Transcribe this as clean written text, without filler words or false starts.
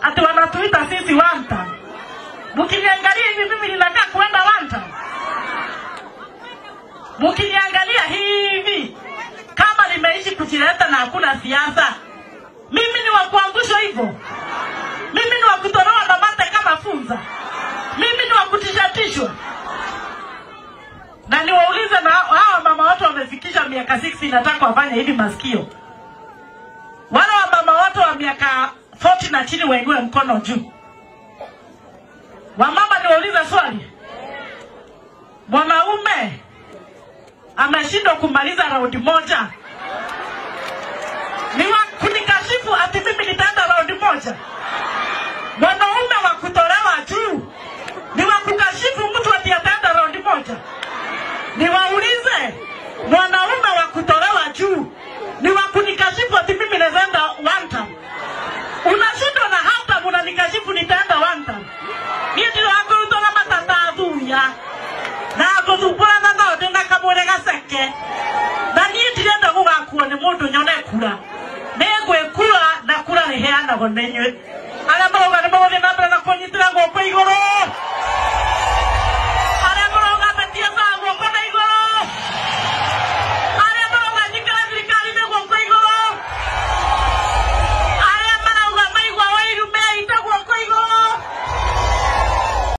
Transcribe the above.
ati wanatuita sisi wanta. Mkiniangalia hivi mimi ninakaa kwenda wanta. Mkiniangalia hivi kama nimeishi kujileta na hakuna siasa. Mimi ni wa kuangusha hivyo. Mimi ni wa kutolewa na mate kama funza. Mimi ni wa kutishatishwa. Na niwaulize na hawa mama watu wamefikisha miaka 60 nataka wafanye hivi masikio. Wale wa mama watu wa miaka 40 na chini wainue mkono juu. Wamama niwaulize swali. Mwanaume ameshindwa kumaliza raundi moja. Ni wa kunikashifu ati mimi nitaenda raundi moja. Mwanaume wa kutolewa juu ni wa kukashifu mtu ati ataenda raundi moja. Niwaulize, mwanaume wa kutolewa juu ni wa kunikashifu ati mimi naenda one time. Unashindwa na hata unanikashifu nitaenda one time. Mimi ndio hakuruto na matata aduya. Na kuzubura na ndio na kamurega seke. Na niye ndirenda gugakuo ni mundu nyone kura. Negwe kura na kura ni heana go nenywe. Ala